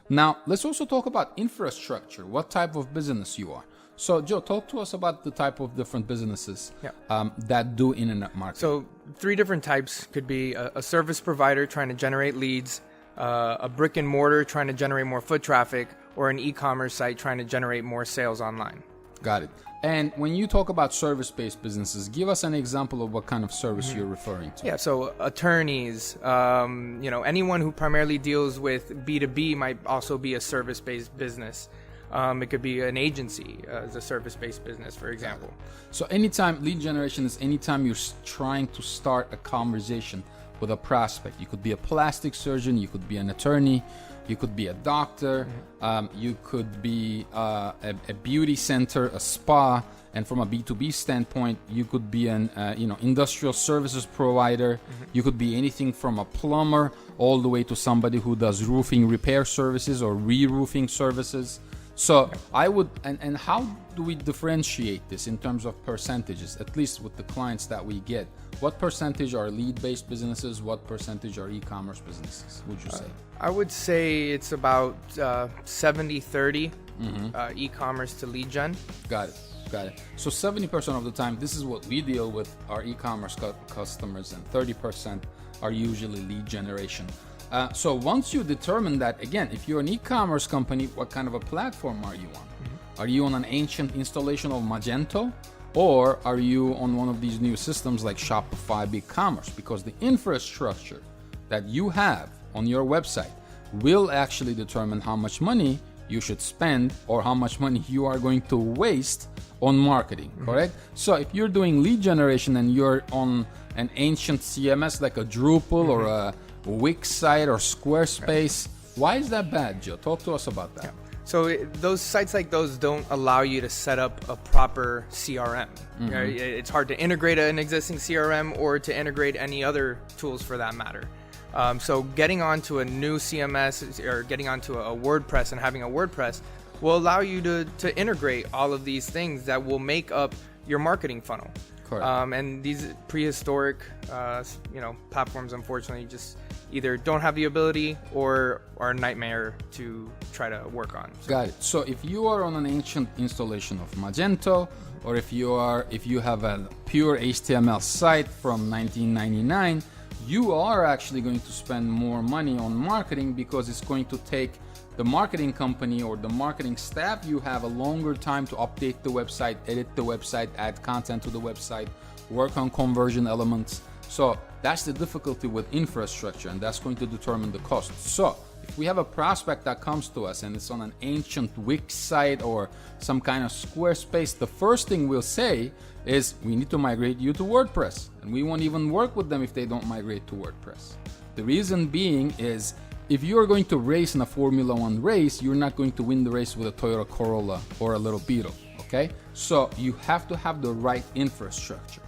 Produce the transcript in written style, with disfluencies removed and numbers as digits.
Now, let's also talk about infrastructure, what type of business you are. So, Joe, talk to us about the type of different businesses that do internet marketing. So 3 different types could be a service provider trying to generate leads, a brick and mortar trying to generate more foot traffic, or an e-commerce site trying to generate more sales online. Got it. And when you talk about service-based businesses, give us an example of what kind of service you're referring to. Yeah, so attorneys, anyone who primarily deals with B2B might also be a service-based business. It could be an agency as a service-based business, for example. So anytime lead generation is anytime you're trying to start a conversation with a prospect. You could be a plastic surgeon, you could be an attorney, you could be a doctor, you could be a beauty center, a spa, and from a B2B standpoint, you could be an industrial services provider. You could be anything from a plumber all the way to somebody who does roofing repair services or re-roofing services. So I would, and how do we differentiate this in terms of percentages, at least with the clients that we get? What percentage are lead-based businesses? What percentage are e-commerce businesses, would you say? I would say it's about 70-30 e-commerce to lead gen. Got it. So 70% of the time, this is what we deal with our e-commerce customers, and 30% are usually lead generation. So once you determine that, again, if you're an e-commerce company, what kind of a platform are you on? Are you on an ancient installation of Magento? Or are you on one of these new systems like Shopify BigCommerce? Because the infrastructure that you have on your website will actually determine how much money you should spend or how much money you are going to waste on marketing, correct? So if you're doing lead generation and you're on an ancient CMS like a Drupal or a Wix site or Squarespace, why is that bad, Joe? Talk to us about that. Yeah. So those sites like those don't allow you to set up a proper CRM. Right? It's hard to integrate an existing CRM or to integrate any other tools for that matter. So getting onto a new CMS or getting onto a WordPress and having a WordPress will allow you to integrate all of these things that will make up your marketing funnel. Correct. And these prehistoric, platforms, unfortunately, just either don't have the ability or are a nightmare to try to work on. Got it. So if you are on an ancient installation of Magento, or if you have a pure HTML site from 1999, you are actually going to spend more money on marketing because it's going to take the marketing company or the marketing staff you have a longer time to update the website, edit the website, add content to the website, work on conversion elements. So that's the difficulty with infrastructure, and that's going to determine the cost. So if we have a prospect that comes to us and it's on an ancient Wix site or some kind of Squarespace, the first thing we'll say is we need to migrate you to WordPress, and we won't even work with them if they don't migrate to WordPress. The reason being is if you're going to race in a Formula One race, you're not going to win the race with a Toyota Corolla or a little Beetle, okay? So you have to have the right infrastructure.